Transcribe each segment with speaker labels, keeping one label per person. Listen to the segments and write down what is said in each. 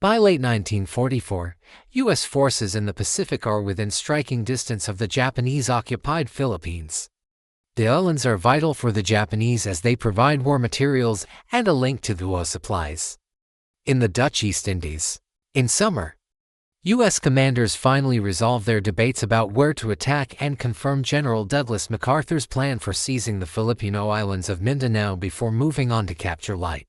Speaker 1: By late 1944, U.S. forces in the Pacific are within striking distance of the Japanese-occupied Philippines. The islands are vital for the Japanese as they provide war materials and a link to the war supplies. In the Dutch East Indies. In summer, U.S. commanders finally resolved their debates about where to attack and confirmed General Douglas MacArthur's plan for seizing the Filipino islands of Mindanao before moving on to capture Leyte.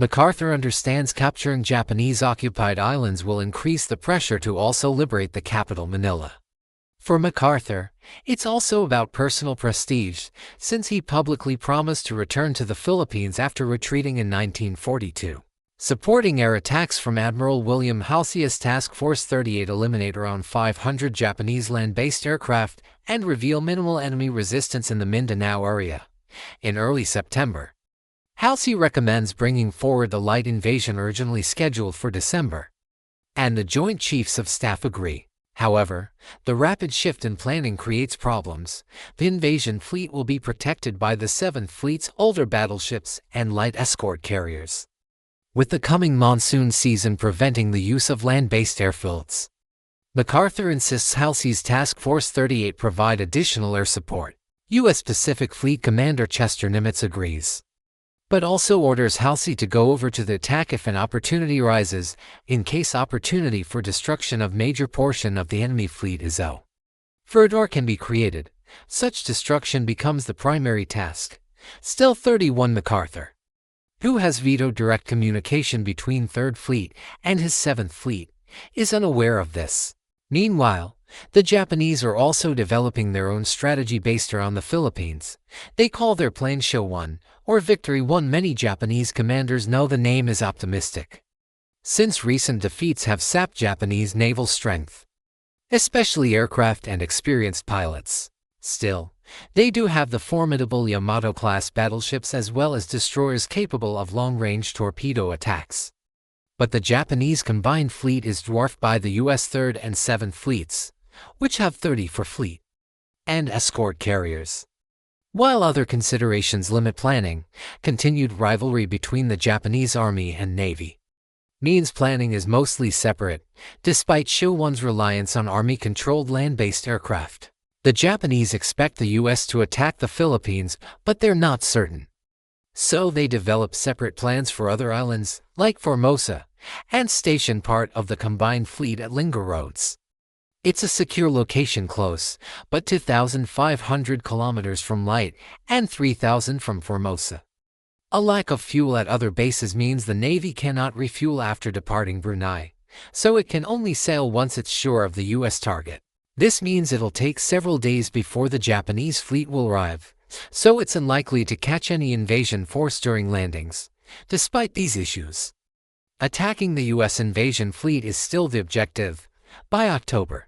Speaker 1: MacArthur understands capturing Japanese-occupied islands will increase the pressure to also liberate the capital Manila. For MacArthur, it's also about personal prestige, since he publicly promised to return to the Philippines after retreating in 1942. Supporting air attacks from Admiral William Halsey's Task Force 38 eliminate around 500 Japanese land-based aircraft and reveal minimal enemy resistance in the Mindanao area. In early September, Halsey recommends bringing forward the Leyte invasion originally scheduled for December, and the Joint Chiefs of Staff agree. However, the rapid shift in planning creates problems. The invasion fleet will be protected by the 7th Fleet's older battleships and light escort carriers, with the coming monsoon season preventing the use of land-based airfields. MacArthur insists Halsey's Task Force 38 provide additional air support. U.S. Pacific Fleet Commander Chester Nimitz agrees, but also orders Halsey to go over to the attack if an opportunity arises, in case opportunity for destruction of major portion of the enemy fleet is out. Further can be created. Such destruction becomes the primary task. Still 31 MacArthur, who has vetoed direct communication between 3rd Fleet and his 7th Fleet, is unaware of this. Meanwhile, the Japanese are also developing their own strategy based around the Philippines. They call their plan Sho-1, or Victory 1. Many Japanese commanders know the name is optimistic, since recent defeats have sapped Japanese naval strength, especially aircraft and experienced pilots. Still, they do have the formidable Yamato-class battleships as well as destroyers capable of long-range torpedo attacks. But the Japanese combined fleet is dwarfed by the U.S. 3rd and 7th Fleets, which have 34 fleet and escort carriers. While other considerations limit planning, continued rivalry between the Japanese Army and Navy means planning is mostly separate, despite Sho-1's reliance on Army-controlled land-based aircraft. The Japanese expect the U.S. to attack the Philippines, but they're not certain. So they develop separate plans for other islands, like Formosa, and station part of the combined fleet at Linga Roads. It's a secure location close, but 2,500 kilometers from Leyte and 3,000 from Formosa. A lack of fuel at other bases means the Navy cannot refuel after departing Brunei, so it can only sail once it's sure of the U.S. target. This means it'll take several days before the Japanese fleet will arrive, so it's unlikely to catch any invasion force during landings. Despite these issues, attacking the U.S. invasion fleet is still the objective. By October,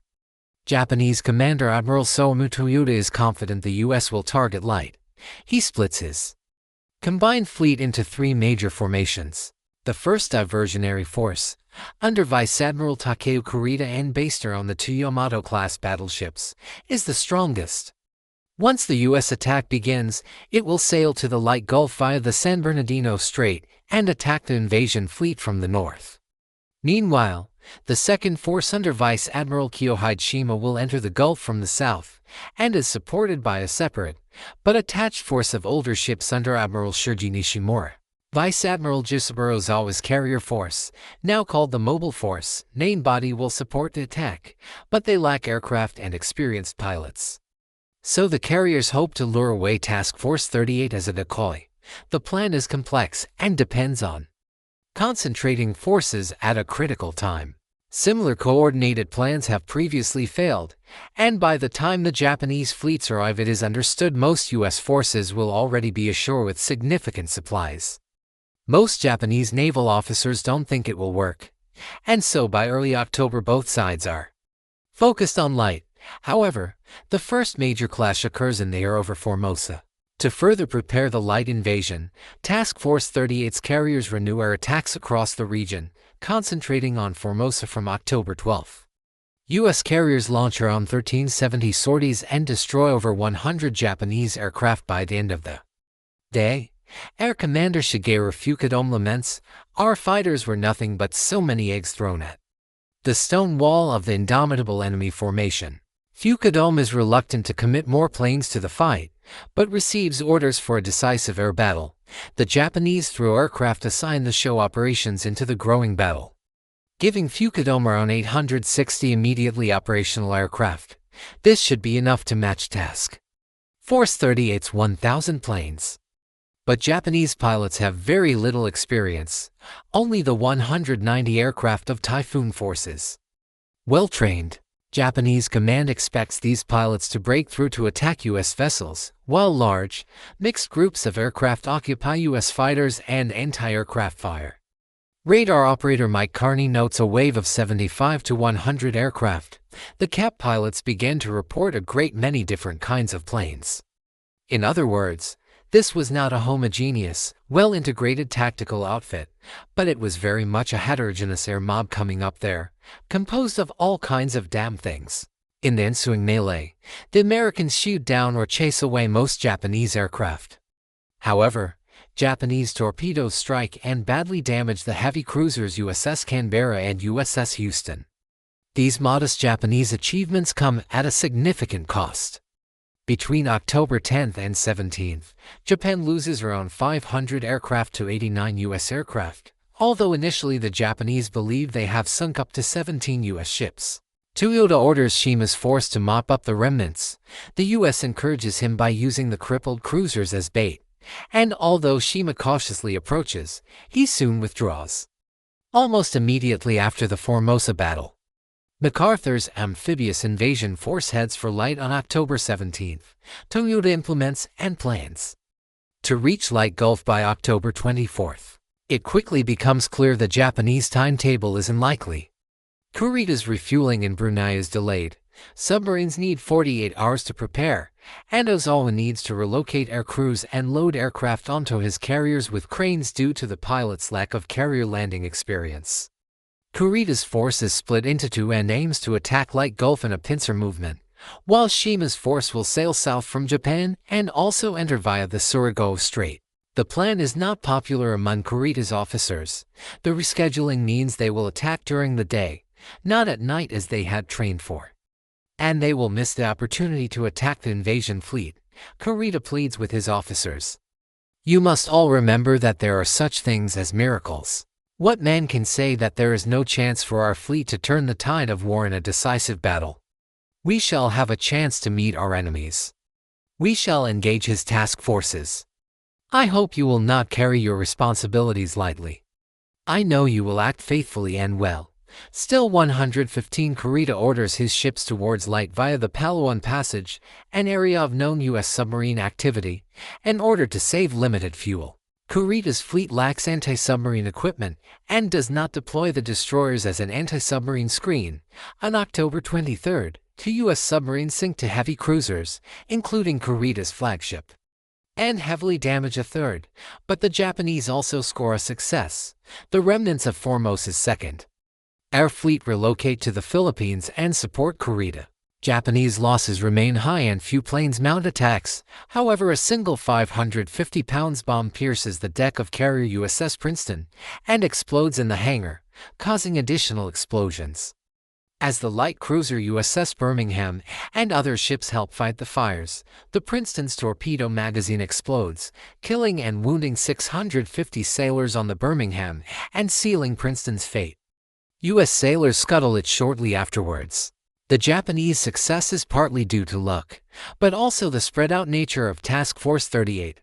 Speaker 1: Japanese Commander Admiral Soemu Toyoda is confident the U.S. will target Leyte. He splits his combined fleet into 3 major formations. The first diversionary force, under Vice Admiral Takeo Kurita and based on the 2 Yamato-class battleships, is the strongest. Once the U.S. attack begins, it will sail to the Leyte Gulf via the San Bernardino Strait and attack the invasion fleet from the north. Meanwhile, the second force under Vice Admiral Kiyohide Shima will enter the Gulf from the south, and is supported by a separate, but attached force of older ships under Admiral Shirji Nishimura. Vice Admiral Jisaburo Ozawa's carrier force, now called the Mobile Force, main body will support the attack, but they lack aircraft and experienced pilots. So the carriers hope to lure away Task Force 38 as a decoy. The plan is complex and depends on concentrating forces at a critical time. Similar coordinated plans have previously failed, and by the time the Japanese fleets arrive it is understood most U.S. forces will already be ashore with significant supplies. Most Japanese naval officers don't think it will work, and so by early October both sides are focused on Leyte. However, the first major clash occurs in the air over Formosa. To further prepare the Leyte invasion, Task Force 38's carriers renew air attacks across the region, concentrating on Formosa from October 12. U.S. carriers launch around 1370 sorties and destroy over 100 Japanese aircraft by the end of the day. Air Commander Shigeru Fukudome laments, "Our fighters were nothing but so many eggs thrown at the stone wall of the indomitable enemy formation." Fukudome is reluctant to commit more planes to the fight, but receives orders for a decisive air battle. The Japanese threw aircraft assigned the Sho operations into the growing battle, giving Fukudome around 860 immediately operational aircraft. This should be enough to match Task Force 38's 1,000 planes. But Japanese pilots have very little experience, only the 190 aircraft of Typhoon forces. Well-trained, Japanese command expects these pilots to break through to attack U.S. vessels, while large, mixed groups of aircraft occupy U.S. fighters and anti-aircraft fire. Radar operator Mike Carney notes a wave of 75 to 100 aircraft. The CAP pilots began to report a great many different kinds of planes. In other words, this was not a homogeneous, well-integrated tactical outfit, but it was very much a heterogeneous air mob coming up there, composed of all kinds of damn things. In the ensuing melee, the Americans shoot down or chase away most Japanese aircraft. However, Japanese torpedoes strike and badly damage the heavy cruisers USS Canberra and USS Houston. These modest Japanese achievements come at a significant cost. Between October 10th and 17th, Japan loses around 500 aircraft to 89 U.S. aircraft, although initially the Japanese believe they have sunk up to 17 U.S. ships. Toyoda orders Shima's force to mop up the remnants. The U.S. encourages him by using the crippled cruisers as bait, and although Shima cautiously approaches, he soon withdraws. Almost immediately after the Formosa battle, MacArthur's amphibious invasion force heads for Leyte on October 17th. Toyoda implements and plans to reach Leyte Gulf by October 24th. It quickly becomes clear the Japanese timetable is unlikely. Kurita's refueling in Brunei is delayed. Submarines need 48 hours to prepare, and Ozawa needs to relocate air crews and load aircraft onto his carriers with cranes due to the pilot's lack of carrier landing experience. Kurita's force is split into two and aims to attack Leyte Gulf in a pincer movement, while Shima's force will sail south from Japan and also enter via the Surigao Strait. The plan is not popular among Kurita's officers. The rescheduling means they will attack during the day, not at night as they had trained for. And they will miss the opportunity to attack the invasion fleet. Kurita pleads with his officers. "You must all remember that there are such things as miracles. What man can say that there is no chance for our fleet to turn the tide of war in a decisive battle? We shall have a chance to meet our enemies. We shall engage his task forces. I hope you will not carry your responsibilities lightly. I know you will act faithfully and well." Still 115 Kurita orders his ships towards Leyte via the Palawan Passage, an area of known U.S. submarine activity, in order to save limited fuel. Kurita's fleet lacks anti-submarine equipment and does not deploy the destroyers as an anti-submarine screen. On October 23rd, two U.S. submarines sink to heavy cruisers, including Kurita's flagship, and heavily damage a third, but the Japanese also score a success. The remnants of Formosa's second air fleet relocate to the Philippines and support Kurita. Japanese losses remain high and few planes mount attacks. However, a single 550-pound bomb pierces the deck of carrier USS Princeton and explodes in the hangar, causing additional explosions. As the light cruiser USS Birmingham and other ships help fight the fires, the Princeton's torpedo magazine explodes, killing and wounding 650 sailors on the Birmingham and sealing Princeton's fate. U.S. sailors scuttle it shortly afterwards. The Japanese success is partly due to luck, but also the spread-out nature of Task Force 38.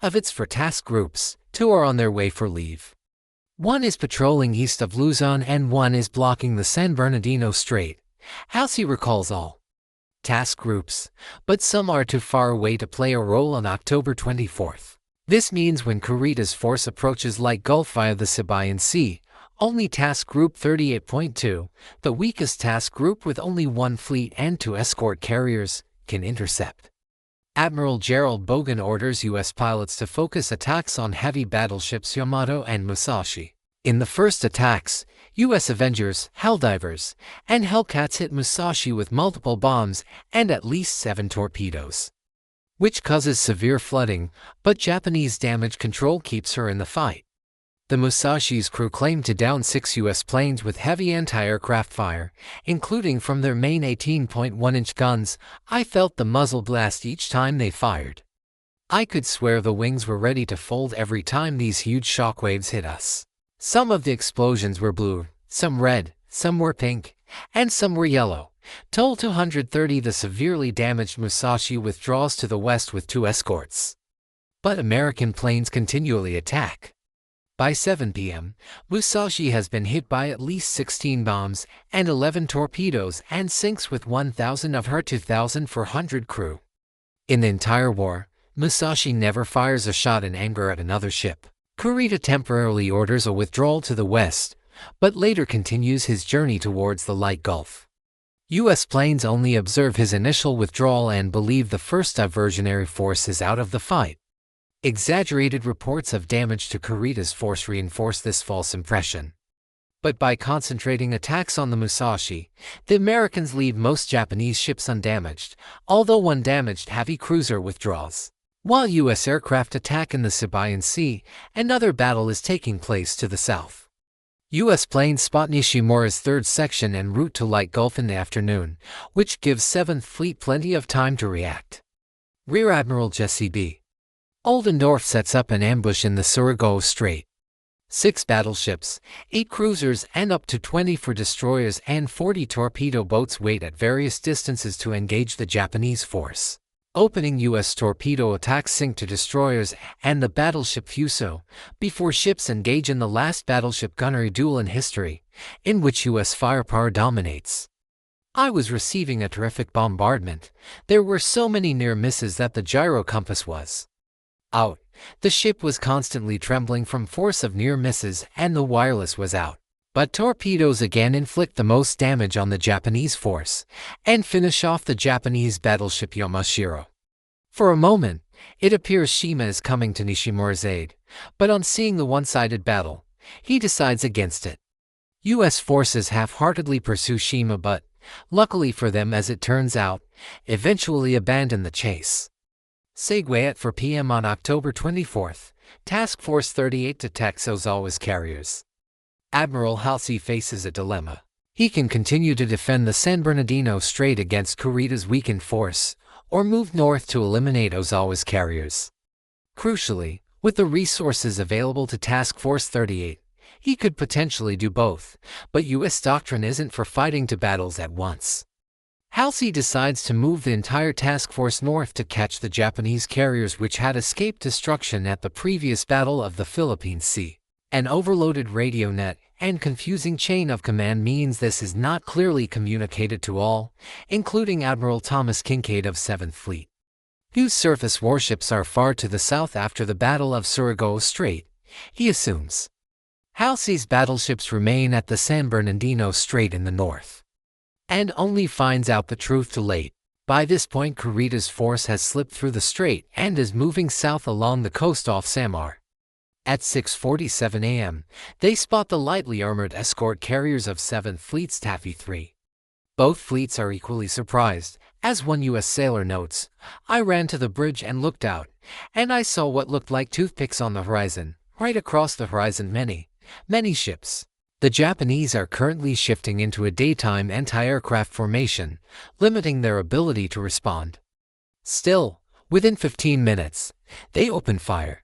Speaker 1: Of its 4 task groups, 2 are on their way for leave. One is patrolling east of Luzon and one is blocking the San Bernardino Strait. Halsey recalls all task groups, but some are too far away to play a role on October 24th. This means when Kurita's force approaches Leyte Gulf via the Sabayan Sea, only Task Group 38.2, the weakest task group with only 1 fleet and 2 escort carriers, can intercept. Admiral Gerald Bogan orders U.S. pilots to focus attacks on heavy battleships Yamato and Musashi. In the first attacks, U.S. Avengers, Helldivers, and Hellcats hit Musashi with multiple bombs and at least 7 torpedoes. which causes severe flooding, but Japanese damage control keeps her in the fight. The Musashi's crew claimed to down 6 U.S. planes with heavy anti-aircraft fire, including from their main 18.1-inch guns. I felt the muzzle blast each time they fired. I could swear the wings were ready to fold every time these huge shockwaves hit us. Some of the explosions were blue, some red, some were pink, and some were yellow. Toll 230. The severely damaged Musashi withdraws to the west with 2 escorts. But American planes continually attack. By 7 p.m., Musashi has been hit by at least 16 bombs and 11 torpedoes and sinks with 1,000 of her 2,400 crew. In the entire war, Musashi never fires a shot in anger at another ship. Kurita temporarily orders a withdrawal to the west, but later continues his journey towards the Leyte Gulf. U.S. planes only observe his initial withdrawal and believe the first diversionary force is out of the fight. Exaggerated reports of damage to Kurita's force reinforce this false impression. But by concentrating attacks on the Musashi, the Americans leave most Japanese ships undamaged, although one damaged heavy cruiser withdraws. While U.S. aircraft attack in the Sabayan Sea, another battle is taking place to the south. U.S. planes spot Nishimura's 3rd section en route to Leyte Gulf in the afternoon, which gives 7th Fleet plenty of time to react. Rear Admiral Jesse B. Oldendorf sets up an ambush in the Surigao Strait. 6 battleships, 8 cruisers and up to 24 destroyers and 40 torpedo boats wait at various distances to engage the Japanese force. Opening U.S. torpedo attacks sink to destroyers and the battleship Fuso, before ships engage in the last battleship gunnery duel in history, in which U.S. firepower dominates. I was receiving a terrific bombardment. There were so many near misses that the gyro compass was out. The ship was constantly trembling from force of near misses and the wireless was out. But torpedoes again inflict the most damage on the Japanese force, and finish off the Japanese battleship Yamashiro. For a moment, it appears Shima is coming to Nishimura's aid, but on seeing the one-sided battle, he decides against it. U.S. forces half-heartedly pursue Shima but, luckily for them as it turns out, eventually abandon the chase. Segue at 4 p.m. on October 24th, Task Force 38 attacks Ozawa's carriers. Admiral Halsey faces a dilemma. He can continue to defend the San Bernardino Strait against Kurita's weakened force, or move north to eliminate Ozawa's carriers. Crucially, with the resources available to Task Force 38, he could potentially do both, but U.S. doctrine isn't for fighting 2 battles at once. Halsey decides to move the entire task force north to catch the Japanese carriers which had escaped destruction at the previous Battle of the Philippine Sea. An overloaded radio net and confusing chain of command means this is not clearly communicated to all, including Admiral Thomas Kincaid of 7th Fleet. 2 surface warships are far to the south after the Battle of Surigao Strait, he assumes. Halsey's battleships remain at the San Bernardino Strait in the north, and only finds out the truth too late. By this point Kurita's force has slipped through the strait and is moving south along the coast off Samar. At 6:47 a.m., they spot the lightly armored escort carriers of 7th Fleet's Taffy 3. Both fleets are equally surprised. As one U.S. sailor notes, I ran to the bridge and looked out, and I saw what looked like toothpicks on the horizon. Right across the horizon many ships. The Japanese are currently shifting into a daytime anti-aircraft formation, limiting their ability to respond. Still, within 15 minutes, they open fire.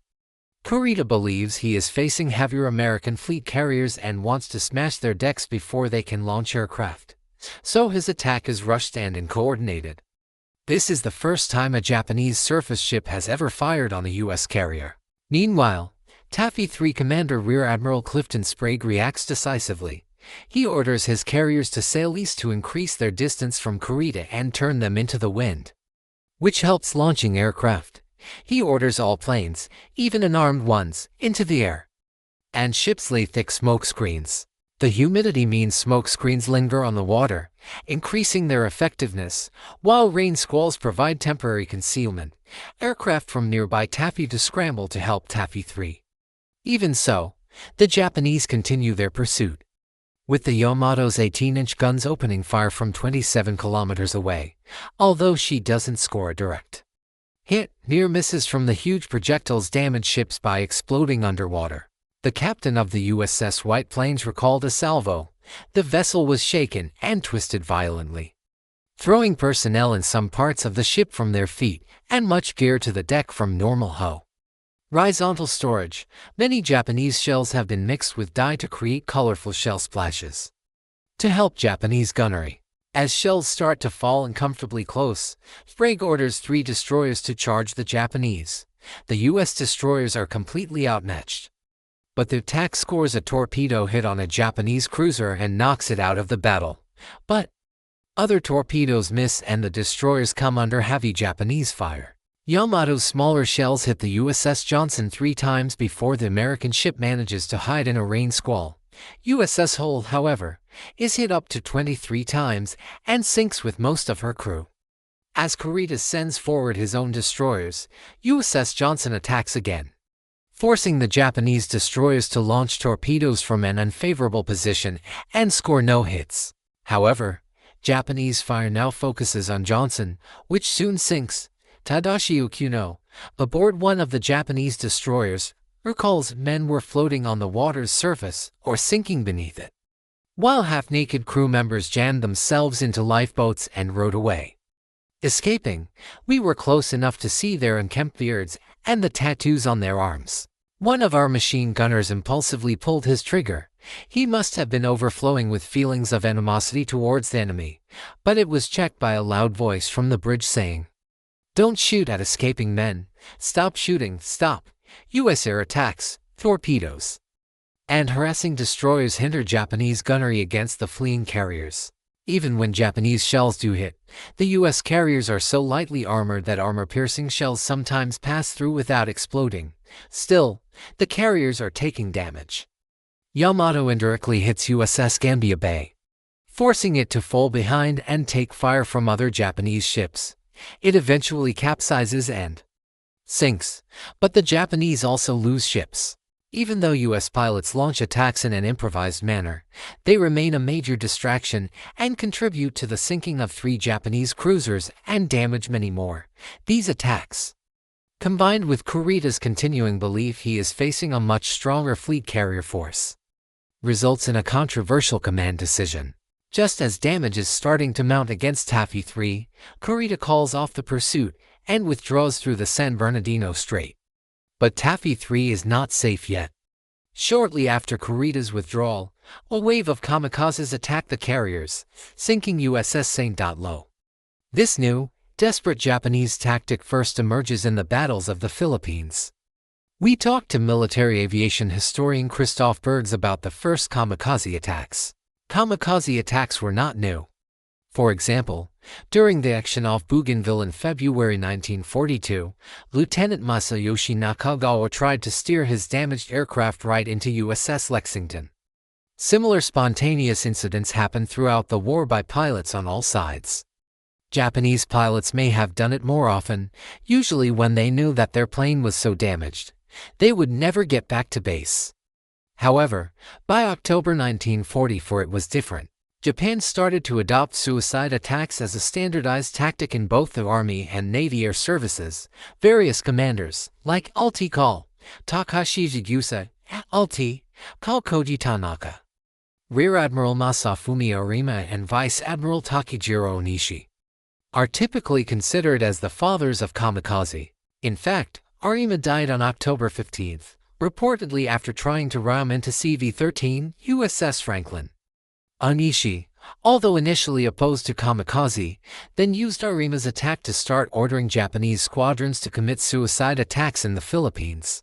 Speaker 1: Kurita believes he is facing heavier American fleet carriers and wants to smash their decks before they can launch aircraft, so his attack is rushed and uncoordinated. This is the first time a Japanese surface ship has ever fired on a U.S. carrier. Meanwhile, Taffy 3 Commander Rear Admiral Clifton Sprague reacts decisively. He orders his carriers to sail east to increase their distance from Kurita and turn them into the wind, which helps launching aircraft. He orders all planes, even unarmed ones, into the air. And ships lay thick smoke screens. The humidity means smoke screens linger on the water, increasing their effectiveness, while rain squalls provide temporary concealment. Aircraft from nearby Taffy to scramble to help Taffy 3. Even so, the Japanese continue their pursuit, with the Yamato's 18-inch guns opening fire from 27 kilometers away, although she doesn't score a direct hit, near misses from the huge projectiles damaged ships by exploding underwater. The captain of the USS White Plains recalled a salvo. The vessel was shaken and twisted violently, throwing personnel in some parts of the ship from their feet and much gear to the deck from normal horizontal storage. Many Japanese shells have been mixed with dye to create colorful shell splashes to help Japanese gunnery. As shells start to fall uncomfortably close, Sprague orders 3 destroyers to charge the Japanese. The U.S. destroyers are completely outmatched, but the attack scores a torpedo hit on a Japanese cruiser and knocks it out of the battle. But other torpedoes miss and the destroyers come under heavy Japanese fire. Yamato's smaller shells hit the USS Johnson 3 times before the American ship manages to hide in a rain squall. USS Hull, however, is hit up to 23 times and sinks with most of her crew. As Kuritas sends forward his own destroyers, USS Johnson attacks again, forcing the Japanese destroyers to launch torpedoes from an unfavorable position and score no hits. However, Japanese fire now focuses on Johnson, which soon sinks. Tadashi Okuno, aboard one of the Japanese destroyers, recalls men were floating on the water's surface or sinking beneath it, while half-naked crew members jammed themselves into lifeboats and rowed away. Escaping, we were close enough to see their unkempt beards and the tattoos on their arms. One of our machine gunners impulsively pulled his trigger. He must have been overflowing with feelings of animosity towards the enemy, but it was checked by a loud voice from the bridge saying, "Don't shoot at escaping men. Stop shooting, stop. U.S. air attacks, torpedoes, and harassing destroyers hinder Japanese gunnery against the fleeing carriers." Even when Japanese shells do hit, the U.S. carriers are so lightly armored that armor-piercing shells sometimes pass through without exploding. Still, the carriers are taking damage. Yamato indirectly hits USS Gambia Bay, forcing it to fall behind and take fire from other Japanese ships. It eventually capsizes and sinks, but the Japanese also lose ships. Even though U.S. pilots launch attacks in an improvised manner, they remain a major distraction and contribute to the sinking of 3 Japanese cruisers and damage many more. These attacks, combined with Kurita's continuing belief he is facing a much stronger fleet carrier force, results in a controversial command decision. Just as damage is starting to mount against Taffy 3, Kurita calls off the pursuit and withdraws through the San Bernardino Strait. But Taffy 3 is not safe yet. Shortly after Kurita's withdrawal, a wave of kamikazes attack the carriers, sinking USS St. Lo. This new, desperate Japanese tactic first emerges in the battles of the Philippines. We talked to military aviation historian Christoph Bergs about the first kamikaze attacks. Kamikaze attacks were not new. For example, during the action off Bougainville in February 1942, Lieutenant Masayoshi Nakagawa tried to steer his damaged aircraft right into USS Lexington. Similar spontaneous incidents happened throughout the war by pilots on all sides. Japanese pilots may have done it more often, usually when they knew that their plane was so damaged, they would never get back to base. However, by October 1944 it was different. Japan started to adopt suicide attacks as a standardized tactic in both the Army and Navy air services. Various commanders, like Alt. Col. Takashi Jigusa, Alt. Col. Koji Tanaka, Rear Admiral Masafumi Arima and Vice Admiral Takejiro Onishi, are typically considered as the fathers of kamikaze. In fact, Arima died on October 15, reportedly after trying to ram into CV-13 USS Franklin. Onishi, although initially opposed to kamikaze, then used Arima's attack to start ordering Japanese squadrons to commit suicide attacks in the Philippines.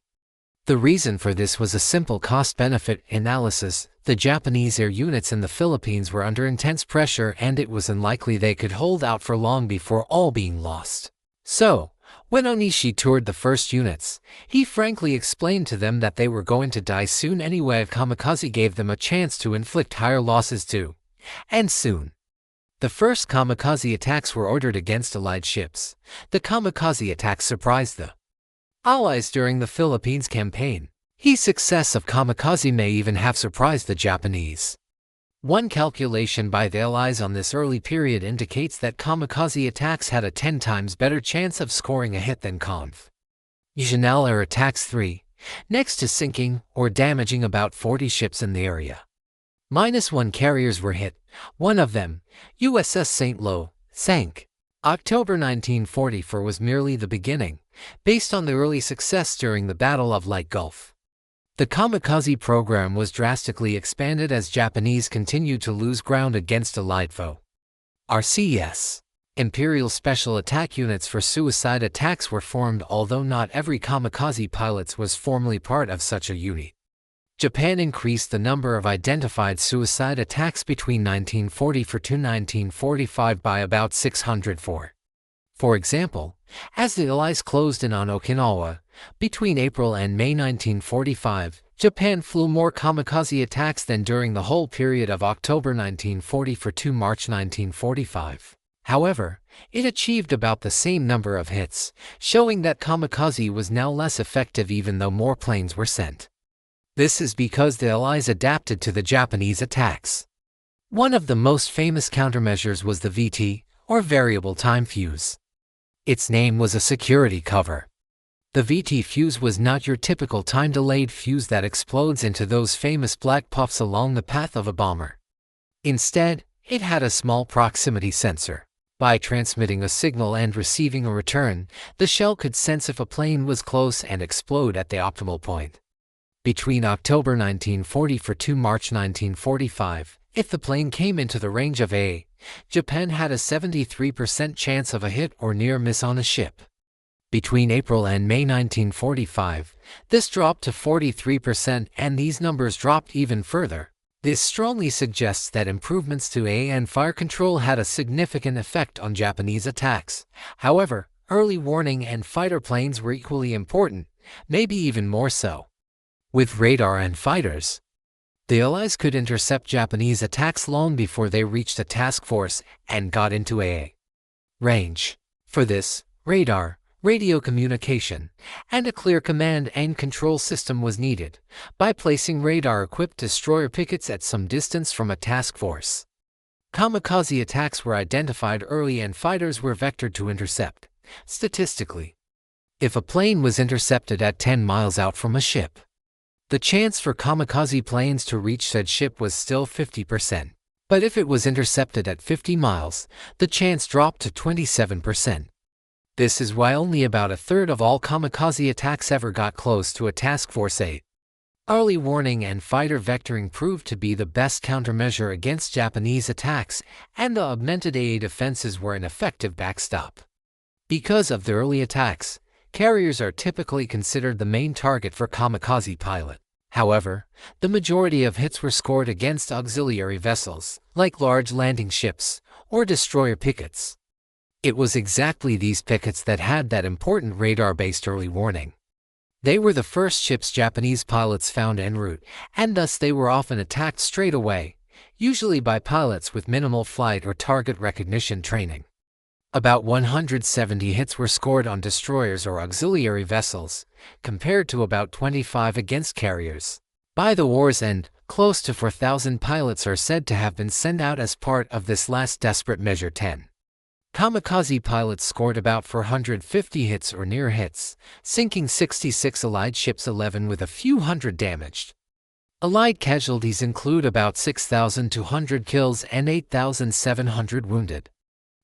Speaker 1: The reason for this was a simple cost-benefit analysis. The Japanese air units in the Philippines were under intense pressure and it was unlikely they could hold out for long before all being lost. So, when Onishi toured the first units, he frankly explained to them that they were going to die soon anyway if kamikaze gave them a chance to inflict higher losses too. And soon. The first kamikaze attacks were ordered against Allied ships. The kamikaze attacks surprised the Allies during the Philippines campaign. The success of kamikaze may even have surprised the Japanese. One calculation by the Allies on this early period indicates that kamikaze attacks had a 10 times better chance of scoring a hit than conventional air attacks 3, next to sinking or damaging about 40 ships in the area. -1 carriers were hit, one of them, USS St. Lo, sank. October 1944 was merely the beginning, based on the early success during the Battle of Leyte Gulf. The kamikaze program was drastically expanded as Japanese continued to lose ground against allied foe. RCS, Imperial Special Attack Units for suicide attacks, were formed, although not every kamikaze pilot was formally part of such a unit. Japan increased the number of identified suicide attacks between 1944 to 1945 by about 604. For example, as the Allies closed in on Okinawa, between April and May 1945, Japan flew more kamikaze attacks than during the whole period of October 1944 to March 1945. However, it achieved about the same number of hits, showing that kamikaze was now less effective even though more planes were sent. This is because the Allies adapted to the Japanese attacks. One of the most famous countermeasures was the VT, or variable time fuse. Its name was a security cover. The VT fuse was not your typical time-delayed fuse that explodes into those famous black puffs along the path of a bomber. Instead, it had a small proximity sensor. By transmitting a signal and receiving a return, the shell could sense if a plane was close and explode at the optimal point. Between October 1944 to March 1945, if the plane came into the range of A, Japan had a 73% chance of a hit or near miss on a ship. Between April and May 1945, this dropped to 43%, and these numbers dropped even further. This strongly suggests that improvements to AA and fire control had a significant effect on Japanese attacks. However, early warning and fighter planes were equally important, maybe even more so. With radar and fighters, the Allies could intercept Japanese attacks long before they reached a task force and got into AA range. For this, radar, radio communication, and a clear command and control system was needed, by placing radar-equipped destroyer pickets at some distance from a task force. Kamikaze attacks were identified early and fighters were vectored to intercept. Statistically, if a plane was intercepted at 10 miles out from a ship, the chance for kamikaze planes to reach said ship was still 50%. But if it was intercepted at 50 miles, the chance dropped to 27%. This is why only about a third of all kamikaze attacks ever got close to a task force 8. Early warning and fighter vectoring proved to be the best countermeasure against Japanese attacks, and the augmented AA defenses were an effective backstop. Because of the early attacks, carriers are typically considered the main target for kamikaze pilot. However, the majority of hits were scored against auxiliary vessels, like large landing ships or destroyer pickets. It was exactly these pickets that had that important radar-based early warning. They were the first ships Japanese pilots found en route, and thus they were often attacked straight away, usually by pilots with minimal flight or target recognition training. About 170 hits were scored on destroyers or auxiliary vessels, compared to about 25 against carriers. By the war's end, close to 4,000 pilots are said to have been sent out as part of this last desperate measure 10. Kamikaze pilots scored about 450 hits or near hits, sinking 66 Allied ships, 11 with a few hundred damaged. Allied casualties include about 6,200 kills and 8,700 wounded.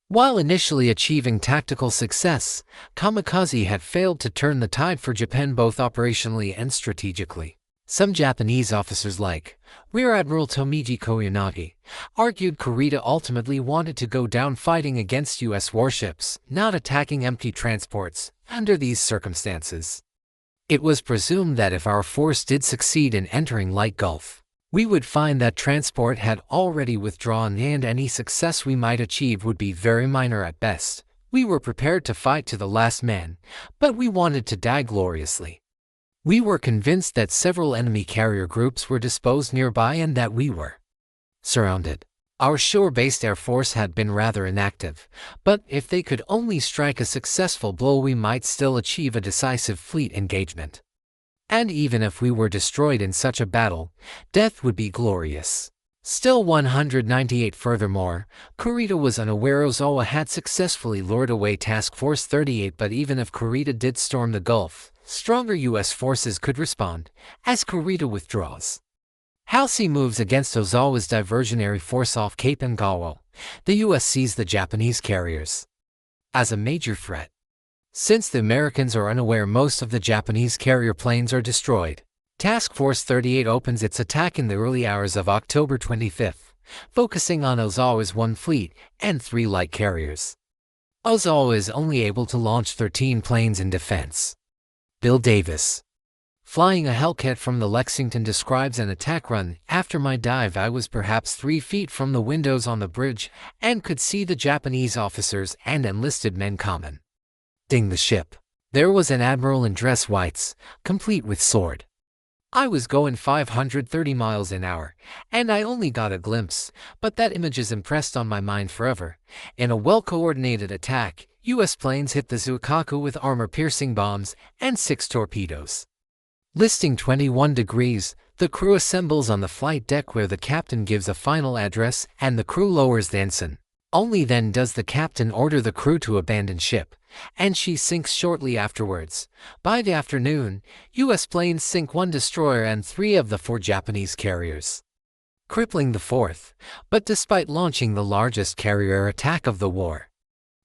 Speaker 1: While initially achieving tactical success, kamikaze had failed to turn the tide for Japan both operationally and strategically. Some Japanese officers like Rear Admiral Tomiji Koyanagi argued Kurita ultimately wanted to go down fighting against U.S. warships, not attacking empty transports, under these circumstances. It was presumed that if our force did succeed in entering Leyte Gulf, we would find that transport had already withdrawn and any success we might achieve would be very minor at best. We were prepared to fight to the last man, but we wanted to die gloriously. We were convinced that several enemy carrier groups were disposed nearby and that we were surrounded. Our shore-based air force had been rather inactive, but if they could only strike a successful blow we might still achieve a decisive fleet engagement. And even if we were destroyed in such a battle, death would be glorious. Still 198. Furthermore, Kurita was unaware Ozawa had successfully lured away Task Force 38, but even if Kurita did storm the Gulf, stronger U.S. forces could respond, as Kurita withdraws. Halsey moves against Ozawa's diversionary force off Cape Ngao. The U.S. sees the Japanese carriers as a major threat. Since the Americans are unaware most of the Japanese carrier planes are destroyed, Task Force 38 opens its attack in the early hours of October 25, focusing on Ozawa's 1 fleet and 3 light carriers. Ozawa is only able to launch 13 planes in defense. Bill Davis, flying a Hellcat from the Lexington, describes an attack run. After my dive, I was perhaps 3 feet from the windows on the bridge and could see the Japanese officers and enlisted men commanding the ship. There was an admiral in dress whites, complete with sword. I was going 530 miles an hour, and I only got a glimpse, but that image is impressed on my mind forever. In a well-coordinated attack, U.S. planes hit the Zuikaku with armor-piercing bombs and 6 torpedoes. Listing 21 degrees, the crew assembles on the flight deck where the captain gives a final address and the crew lowers the ensign. Only then does the captain order the crew to abandon ship, and she sinks shortly afterwards. By the afternoon, U.S. planes sink 1 destroyer and 3 of the 4 Japanese carriers, crippling the 4th, but despite launching the largest carrier attack of the war,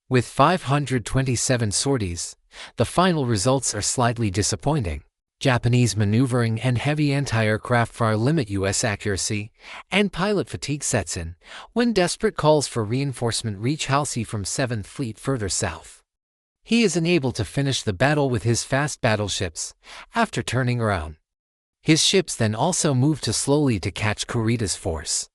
Speaker 1: with 527 sorties, the final results are slightly disappointing. Japanese maneuvering and heavy anti-aircraft fire limit U.S. accuracy, and pilot fatigue sets in when desperate calls for reinforcement reach Halsey from 7th Fleet further south. He is unable to finish the battle with his fast battleships after turning around. His ships then also move too slowly to catch Kurita's force.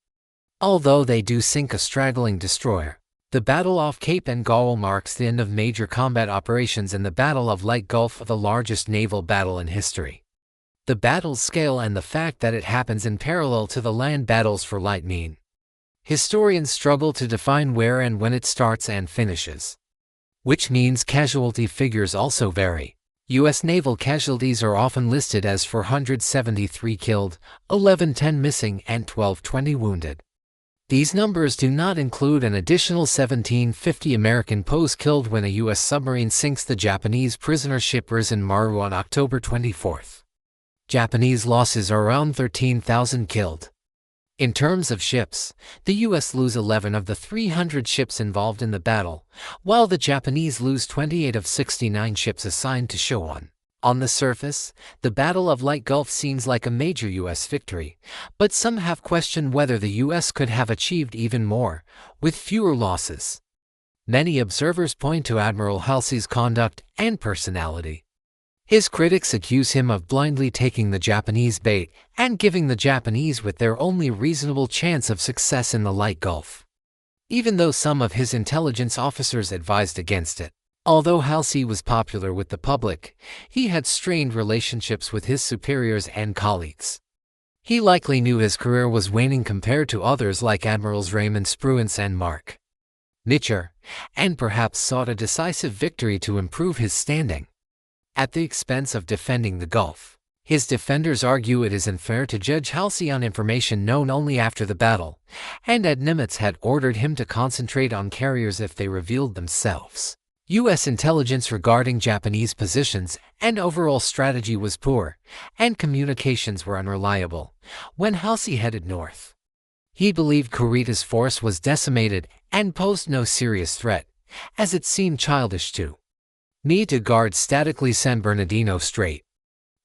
Speaker 1: Although they do sink a straggling destroyer, the battle off Cape Ngao marks the end of major combat operations in the Battle of Leyte Gulf, the largest naval battle in history. The battle's scale and the fact that it happens in parallel to the land battles for Leyte mean historians struggle to define where and when it starts and finishes, which means casualty figures also vary. U.S. naval casualties are often listed as 473 killed, 1110 missing, and 1220 wounded. These numbers do not include an additional 1750 American POWs killed when a U.S. submarine sinks the Japanese prisoner ship Risen Maru on October 24. Japanese losses are around 13,000 killed. In terms of ships, the U.S. lose 11 of the 300 ships involved in the battle, while the Japanese lose 28 of 69 ships assigned to Sho-1. On the surface, the Battle of Leyte Gulf seems like a major U.S. victory, but some have questioned whether the U.S. could have achieved even more, with fewer losses. Many observers point to Admiral Halsey's conduct and personality. His critics accuse him of blindly taking the Japanese bait and giving the Japanese with their only reasonable chance of success in the Leyte Gulf, even though some of his intelligence officers advised against it. Although Halsey was popular with the public, he had strained relationships with his superiors and colleagues. He likely knew his career was waning compared to others like Admirals Raymond Spruance and Mark Nitcher, and perhaps sought a decisive victory to improve his standing at the expense of defending the Gulf. His defenders argue it is unfair to judge Halsey on information known only after the battle, and that Nimitz had ordered him to concentrate on carriers if they revealed themselves. U.S. intelligence regarding Japanese positions and overall strategy was poor, and communications were unreliable when Halsey headed north. He believed Kurita's force was decimated and posed no serious threat, as it seemed childish to need to guard statically San Bernardino Strait.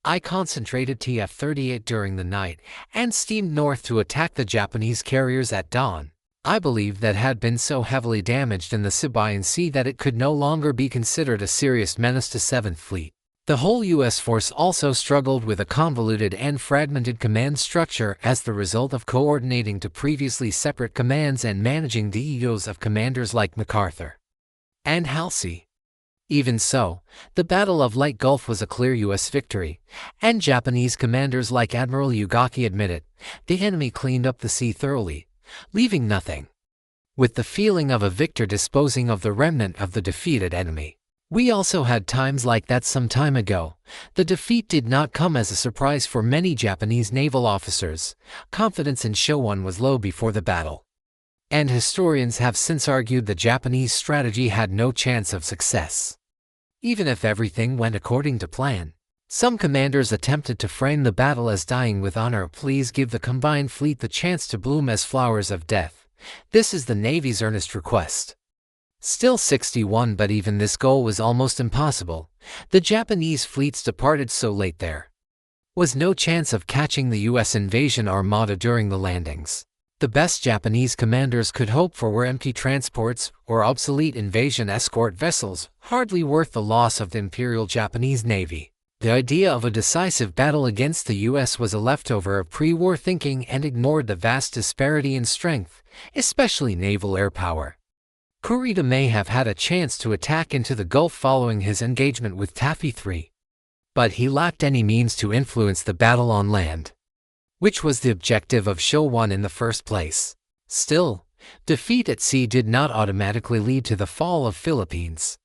Speaker 1: I concentrated TF-38 during the night and steamed north to attack the Japanese carriers at dawn. I believed that had been so heavily damaged in the Sibian Sea that it could no longer be considered a serious menace to 7th Fleet. The whole U.S. force also struggled with a convoluted and fragmented command structure as the result of coordinating to previously separate commands and managing the egos of commanders like MacArthur and Halsey. Even so, the Battle of Leyte Gulf was a clear U.S. victory, and Japanese commanders like Admiral Ugaki admitted the enemy cleaned up the sea thoroughly, leaving nothing, with the feeling of a victor disposing of the remnant of the defeated enemy. We also had times like that some time ago. The defeat did not come as a surprise for many Japanese naval officers. Confidence in Sho-1 was low before the battle. And historians have since argued the Japanese strategy had no chance of success. Even if everything went according to plan. Some commanders attempted to frame the battle as dying with honor. Please give the combined fleet the chance to bloom as flowers of death. This is the Navy's earnest request. Still 61, but even this goal was almost impossible. The Japanese fleets departed so late there was no chance of catching the U.S. invasion armada during the landings. The best Japanese commanders could hope for were empty transports or obsolete invasion escort vessels, hardly worth the loss of the Imperial Japanese Navy. The idea of a decisive battle against the U.S. was a leftover of pre-war thinking and ignored the vast disparity in strength, especially naval air power. Kurita may have had a chance to attack into the Gulf following his engagement with Taffy III. But he lacked any means to influence the battle on land, which was the objective of Sho-1 in the first place. Still, defeat at sea did not automatically lead to the fall of Philippines.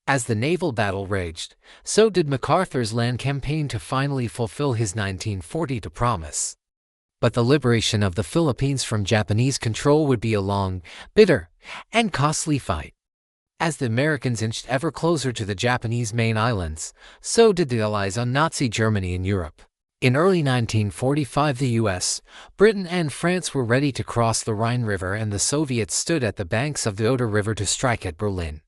Speaker 1: As the naval battle raged, so did MacArthur's land campaign to finally fulfill his 1942 promise. But the liberation of the Philippines from Japanese control would be a long, bitter, and costly fight. As the Americans inched ever closer to the Japanese main islands, so did the Allies on Nazi Germany in Europe. In early 1945, the US, Britain, and France were ready to cross the Rhine River, and the Soviets stood at the banks of the Oder River to strike at Berlin.